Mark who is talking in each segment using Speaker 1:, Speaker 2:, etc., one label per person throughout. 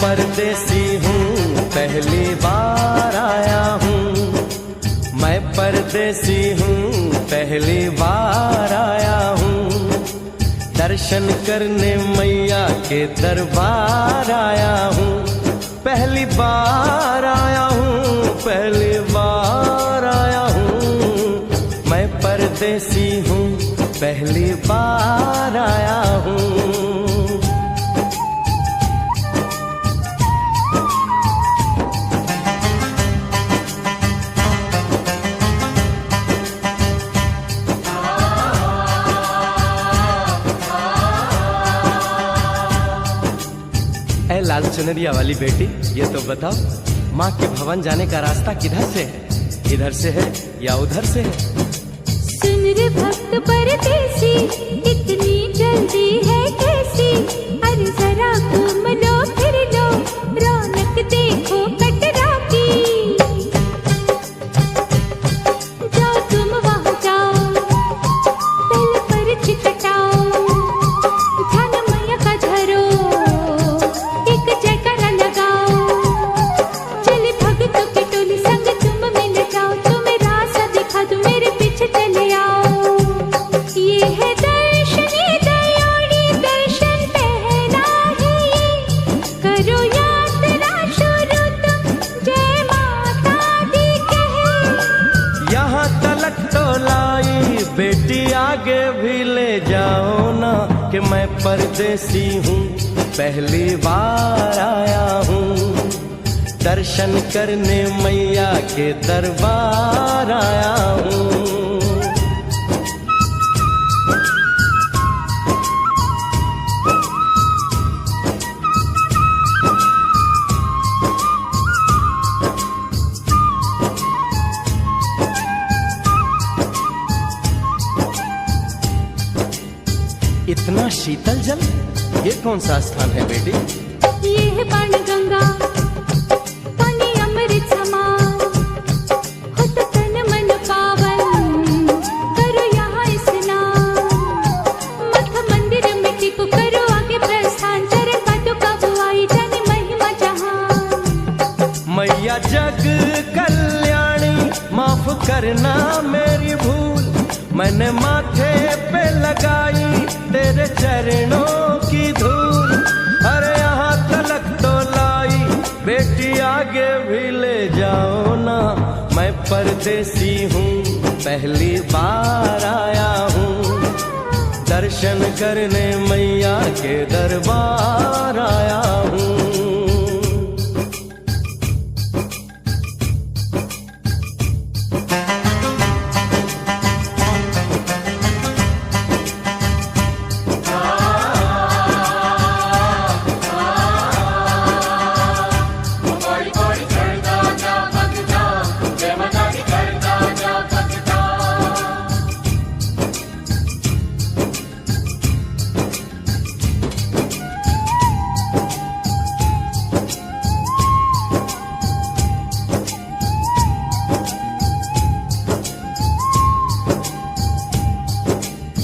Speaker 1: परदेसी हूँ, पहली बार आया हूँ। मैं परदेसी हूँ, पहली बार आया हूँ। दर्शन करने मैया के दरबार आया हूँ। पहली बार आया हूँ, पहली बार आया हूँ। मैं परदेसी हूँ, पहली बार आया हूँ। ऐ लाल चुनरिया वाली बेटी, ये तो बताओ माँ के भवन जाने का रास्ता किधर से है? इधर से है या उधर से है?
Speaker 2: सुन रे भक्त परदेसी, इतनी जल्दी है कैसी? अरे जरा घूम लो फिर लो, रौनक देखो कटरा की। जाओ तुम वहाँ जाओ, पहले पर्ची कटाओ, ध्यान मैया का धरो, एक जयकारा लगाओ। चले भक्तों की टोली संग तुम मिल जाओ, तुम्हें रास्ता दिखा दूं, मेरे पीछे चले आओ। ये है दर्शन, ये दयाड़ी दर्शन पहला है ये। करो यात्रा शुरू तुम, जय माता दी कहे।
Speaker 1: यहाँ तलक तो लाई बेटी, आगे भी ले जाओ ना, कि मैं परदेसी हूँ, पहली बार आया हूँ। दर्शन करने मैया के दरबार आया हूँ। इतना शीतल जल, ये कौन सा स्थान है बेटी?
Speaker 2: ये है बाण गंगा, पानी अमृत समान, हो तो तन मन पावन, करो यहाँ स्नान। मठ मंदिर में टिको, करो आगे प्रस्थान, चरण पादुका बुआई, जाने महिमा जहान।
Speaker 1: मैया जग कल्याणी, माफ करना मेरी भूल, मैंने माथे पे लगाई तेरे चरणों की धूल। अरे यहाँ तलक तो लाई बेटी, आगे भी ले जाओ ना, मैं परदेसी हूँ, पहली बार आया हूँ। दर्शन करने मैया के दरबार आया हूँ।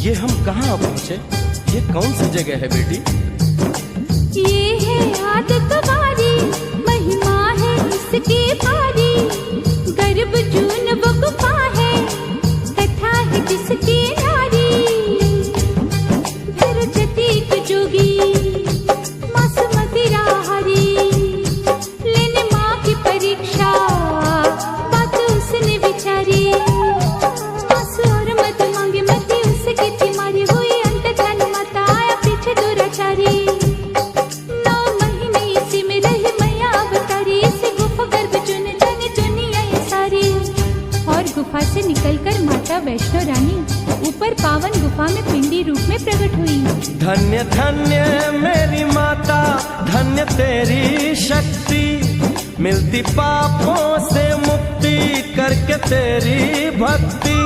Speaker 1: ये हम कहाँ पहुँचे? ये कौन सी जगह है बेटी?
Speaker 2: ये है आदत वारी, महिमा है इसकी भारी। गर्भ जून वो गुफा है, कथा है जिसकी नारी। भर जतीक जोगी, मासूमती राहरी, लेने माँ की परीक्षा, बात उसने विचारी। आंसू और मत मांगे, मत उसकी तिमारी, हुई अंत ध्यान माता, आया पीछे दुराचारी। 9 महीने इसी में रही मैया अवतारी, इसी गुफा गर्भ चुन जाने दुनिया ये सारी। और गुफा से निकलकर माता वैष्णो रानी ऊपर पावन गुफा में पिंडी रूप में प्रकट हुई।
Speaker 1: धन्य धन्य मेरी माता, धन्य तेरी शक्ति, मिलती पापों से मुक्ति करके तेरी भक्ति।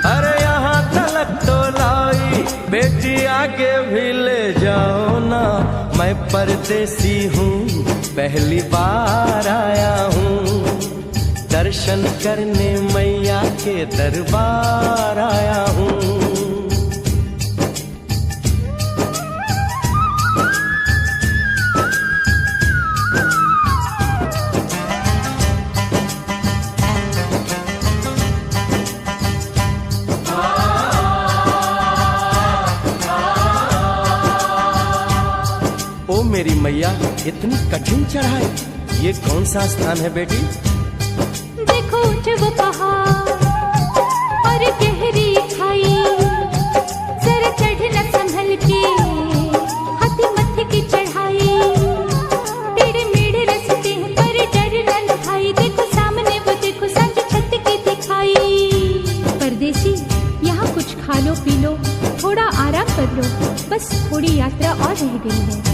Speaker 1: अरे यहाँ तलक तो लाई बेटी, आगे भी ले जाओ ना, मैं परदेसी हूँ, पहली बार आया हूँ। दर्शन करने मैया के दरबार आया हूँ। मेरी मैया, इतनी कठिन चढ़ाई, ये कौन सा स्थान है बेटी?
Speaker 2: देखो ऊंचे वो पहाड़ और गहरी खाई, जरा चढ़ना संभल के, हाथी मत्थे की चढ़ाई, टेढ़े मेढ़े रास्ते हैं पर डरना न भाई, देखो सामने वो देखो सांझ छत की दिखाई। परदेसी यहाँ कुछ खा लो पी लो, थोड़ा आराम कर लो, बस थोड़ी यात्रा और रह गई है।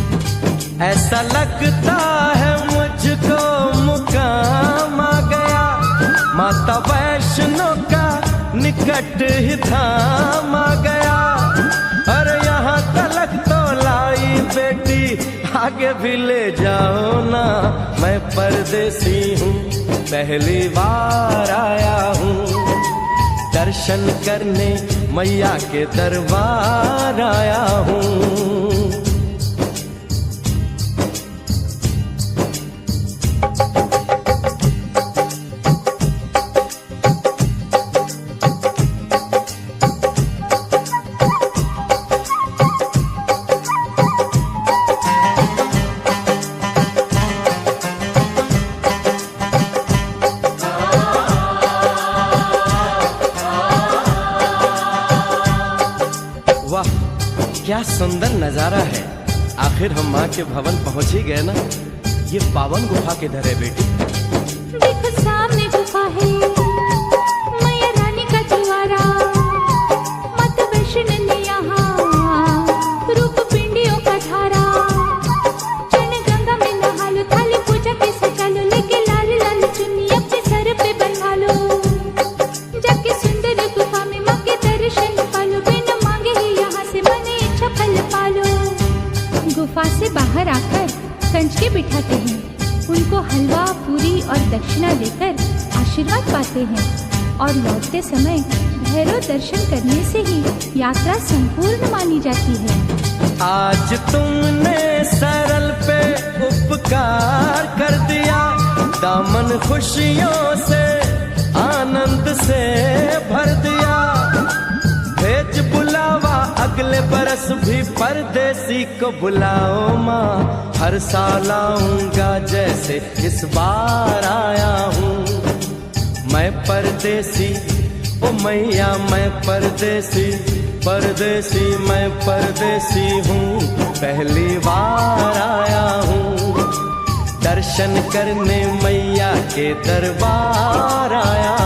Speaker 1: ऐसा लगता है मुझको मुकाम आ गया, माता वैष्णो का निकट ही धाम आ गया। अरे यहाँ तलक तो लाई बेटी, आगे भी ले जाओ ना, मैं परदेसी हूँ, पहली बार आया हूँ, दर्शन करने मैया के दरबार आया हूँ। वाह, क्या सुंदर नजारा है। आखिर हम माँ के भवन पहुंच ही गए ना। ये पावन गुफा किधर है बेटी?
Speaker 2: देखो सामने गुफा है, मैया रानी का द्वारा, माता वैष्णो ने यहाँ रूप पिंडियों का धारा, चरण गंगा में नहा लो, थाली पूजा के सजा लो, लेके लाल लाल चुन्नी अपने सर पे बंधा लो, जाके सुंदर गुफा में माँ के दर्शन पालो, बिना मांगे ही यहाँ से मने इच्छा फल पालो। गुफा से बाहर आकर कंचके बिठाते हैं, उनको हलवा पूरी और दक्षिणा देकर आशीर्वाद पाते हैं, और लौटते समय भैरव दर्शन करने से ही यात्रा संपूर्ण मानी जाती है।
Speaker 1: आज तुमने सरल पे उपकार कर दिया, दामन खुशियों से आनंद से भर दिया, भेज बुलावा अगले बरस भी परदेसी को बुलाओ माँ, हर साल आऊंगा जैसे इस बार आया हूँ। मैं परदेसी ओ मैया, मैं परदेसी, परदेसी मैं परदेसी हूँ, पहली बार आया हूँ, दर्शन करने मैया के दरबार आया